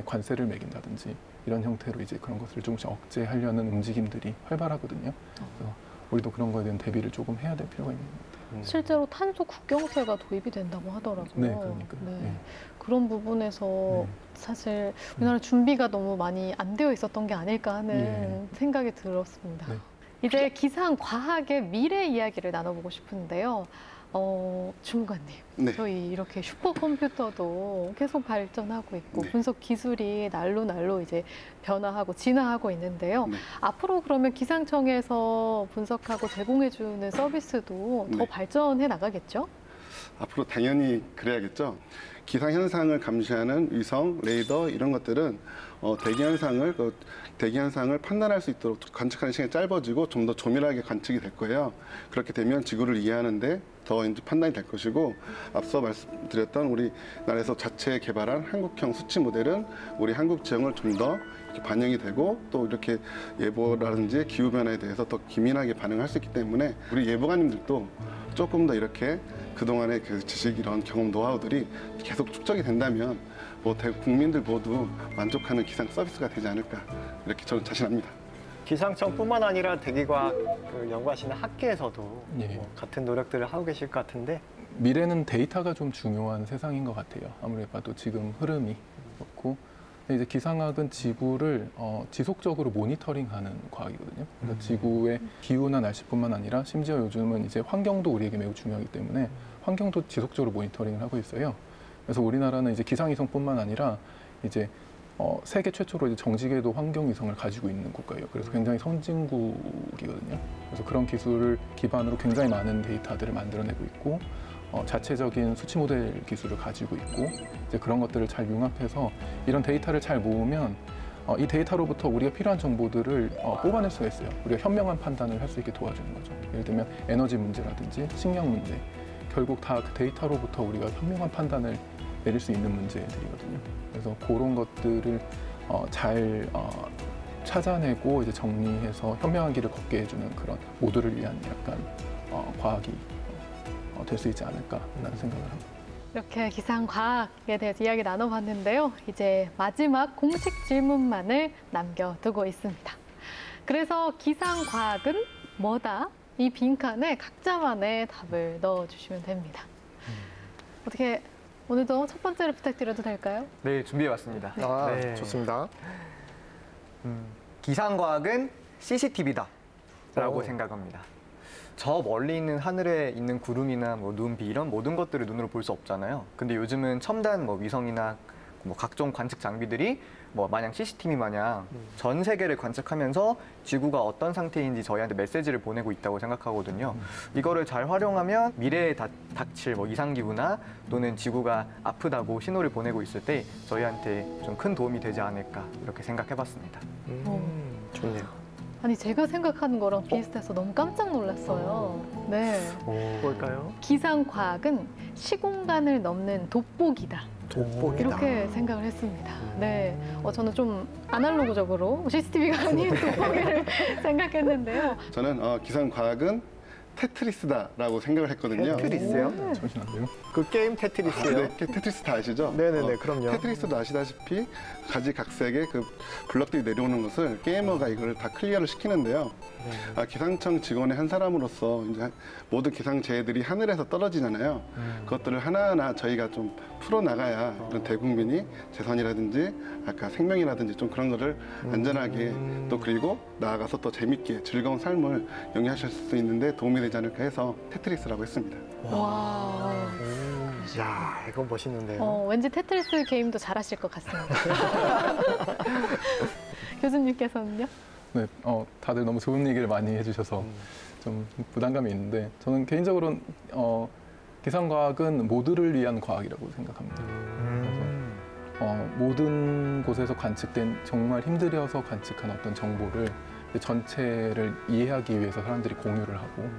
관세를 매긴다든지 이런 형태로 이제 그런 것을 조금씩 억제하려는 움직임들이 활발하거든요. 그래서 우리도 그런 거에 대한 대비를 조금 해야 될 필요가 있는 것 같아요. 실제로 탄소 국경세가 도입이 된다고 하더라고요. 네, 그러니까요. 네. 네. 그런 부분에서 네. 사실 우리나라 준비가 너무 많이 안 되어 있었던 게 아닐까 하는 생각이 들었습니다. 네. 이제 기상 과학의 미래 이야기를 나눠보고 싶은데요. 주무관님, 네. 저희 이렇게 슈퍼컴퓨터도 계속 발전하고 있고 네. 분석 기술이 날로 이제 변화하고 진화하고 있는데요. 네. 앞으로 그러면 기상청에서 분석하고 제공해주는 서비스도 더 네. 발전해 나가겠죠? 앞으로 당연히 그래야겠죠. 기상 현상을 감시하는 위성, 레이더 이런 것들은 대기 현상을 판단할 수 있도록 관측하는 시간이 짧아지고 좀 더 조밀하게 관측이 될 거예요. 그렇게 되면 지구를 이해하는데 더 이제 판단이 될 것이고 앞서 말씀드렸던 우리나라에서 자체 개발한 한국형 수치 모델은 우리 한국 지형을 좀 더 반영이 되고 또 이렇게 예보라든지 기후 변화에 대해서 더 기민하게 반응할 수 있기 때문에 우리 예보관님들도 조금 더 이렇게 그동안의 그 지식 이런 경험 노하우들이 계속 축적이 된다면 국민들 모두 만족하는 기상 서비스가 되지 않을까 이렇게 저는 자신합니다. 기상청뿐만 아니라 대기과학 연구하시는 학계에서도 예. 같은 노력들을 하고 계실 것 같은데 미래는 데이터가 좀 중요한 세상인 것 같아요. 아무래도 봐도 지금 흐름이 그렇고 이제 기상학은 지구를 지속적으로 모니터링하는 과학이거든요. 그러니까 지구의 기후나 날씨뿐만 아니라 심지어 요즘은 이제 환경도 우리에게 매우 중요하기 때문에 환경도 지속적으로 모니터링을 하고 있어요. 그래서 우리나라는 이제 기상위성뿐만 아니라 이제 세계 최초로 이제 정지궤도 환경위성을 가지고 있는 국가예요. 그래서 굉장히 선진국이거든요. 그래서 그런 기술을 기반으로 굉장히 많은 데이터들을 만들어내고 있고 자체적인 수치 모델 기술을 가지고 있고 이제 그런 것들을 잘 융합해서 이런 데이터를 잘 모으면 이 데이터로부터 우리가 필요한 정보들을 뽑아낼 수가 있어요. 우리가 현명한 판단을 할 수 있게 도와주는 거죠. 예를 들면 에너지 문제라든지 식량 문제, 결국 다 그 데이터로부터 우리가 현명한 판단을 내릴 수 있는 문제들이거든요. 그래서 그런 것들을 잘 찾아내고 이제 정리해서 현명한 길을 걷게 해주는 그런 모두를 위한 약간 과학이 될 수 있지 않을까라는 생각을 합니다. 이렇게 기상과학에 대해서 이야기 나눠봤는데요. 이제 마지막 공식 질문만을 남겨두고 있습니다. 그래서 기상과학은 뭐다? 이 빈칸에 각자만의 답을 넣어주시면 됩니다. 어떻게 오늘도 첫 번째를 부탁드려도 될까요? 네, 준비해왔습니다. 네. 좋습니다. 기상과학은 CCTV다 라고 오. 생각합니다. 저 멀리 있는 하늘에 있는 구름이나 눈, 비 이런 모든 것들을 눈으로 볼 수 없잖아요. 근데 요즘은 첨단 위성이나 각종 관측 장비들이 마냥 CCTV 마냥 전 세계를 관측하면서 지구가 어떤 상태인지 저희한테 메시지를 보내고 있다고 생각하거든요. 이거를 잘 활용하면 미래에 닥칠 이상기후나 또는 지구가 아프다고 신호를 보내고 있을 때 저희한테 좀 큰 도움이 되지 않을까 이렇게 생각해봤습니다. 좋네요. 아니 제가 생각하는 거랑 비슷해서 너무 깜짝 놀랐어요. 네. 뭘까요? 기상과학은 시공간을 넘는 돋보기다. 돋보기다. 이렇게 생각을 했습니다. 네, 저는 좀 아날로그적으로 CCTV가 아닌 돋보기를 생각했는데요. 저는 기상과학은 테트리스다라고 생각을 했거든요. 테트리스요? 잠시만요. 그 게임 테트리스요? 네, 테트리스 다 아시죠? 네네네, 그럼요. 테트리스도 아시다시피 가지각색의 그 블럭들이 내려오는 것을 게이머가 이걸 다 클리어를 시키는데요. 기상청 직원의 한 사람으로서 이제 모든 기상재해들이 하늘에서 떨어지잖아요. 그것들을 하나하나 저희가 좀 풀어나가야 이런 대국민이 재산이라든지 아까 생명이라든지 좀 그런 거를 안전하게 또 그리고 나아가서 또 재밌게 즐거운 삶을 영위하실 수 있는데 도움이 되지 않을까 해서 테트리스라고 했습니다. 와. 야, 이거 멋있는데요. 왠지 테트리스 게임도 잘하실 것 같습니다. 교수님께서는요? 네, 다들 너무 좋은 얘기를 많이 해주셔서 좀 부담감이 있는데 저는 개인적으로는 기상과학은 모두를 위한 과학이라고 생각합니다. 그래서 모든 곳에서 관측된 정말 힘들여서 관측한 어떤 정보를 전체를 이해하기 위해서 사람들이 공유를 하고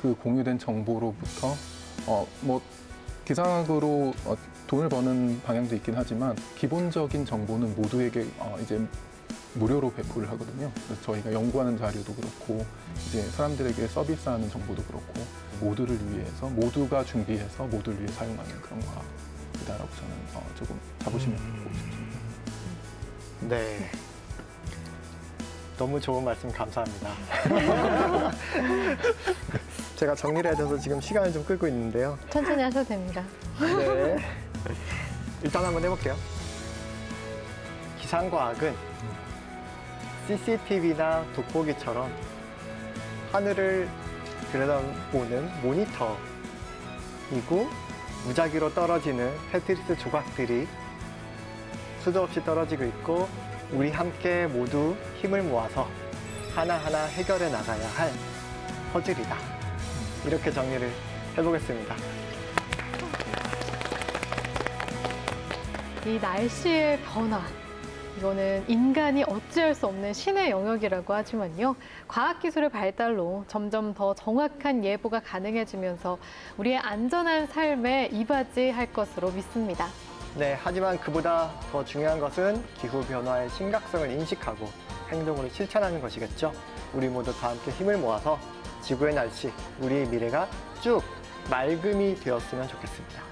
그 공유된 정보로부터 뭐 기상학으로 돈을 버는 방향도 있긴 하지만 기본적인 정보는 모두에게 이제 무료로 배포를 하거든요. 그래서 저희가 연구하는 자료도 그렇고 이제 사람들에게 서비스하는 정보도 그렇고 모두를 위해서 모두가 준비해서 모두를 위해 사용하는 그런 과학이다라고 저는 조금 자부심을 갖고 싶습니다. 네. 너무 좋은 말씀 감사합니다. 제가 정리를 해줘서 지금 시간을 좀 끌고 있는데요. 천천히 하셔도 됩니다. 네. 일단 한번 해볼게요. 기상과학은 CCTV나 돋보기처럼 하늘을 들여다보는 모니터이고 무작위로 떨어지는 테트리스 조각들이 수도 없이 떨어지고 있고 우리 함께 모두 힘을 모아서 하나하나 해결해 나가야 할 퍼즐이다. 이렇게 정리를 해보겠습니다. 이 날씨의 변화, 이거는 인간이 어찌할 수 없는 신의 영역이라고 하지만요. 과학기술의 발달로 점점 더 정확한 예보가 가능해지면서 우리의 안전한 삶에 이바지할 것으로 믿습니다. 네, 하지만 그보다 더 중요한 것은 기후변화의 심각성을 인식하고 행동으로 실천하는 것이겠죠. 우리 모두 다 함께 힘을 모아서 지구의 날씨, 우리의 미래가 쭉 맑음이 되었으면 좋겠습니다.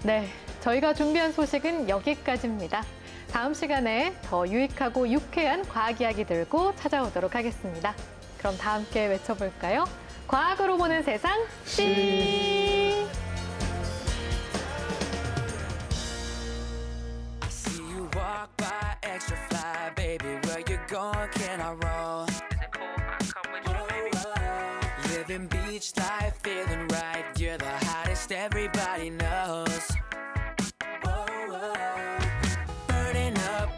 네, 저희가 준비한 소식은 여기까지입니다. 다음 시간에 더 유익하고 유쾌한 과학 이야기 들고 찾아오도록 하겠습니다. 그럼 다 함께 외쳐볼까요? 과학으로 보는 세상, 씨! Living beach life, feeling right. You're the hottest, everybody knows. Burning up,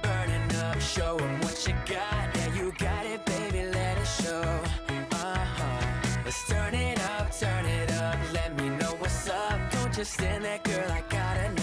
show 'em what you got. Yeah, you got it, baby, let it show. Let's turn it up, let me know what's up. Don't just stand there, girl, I gotta know.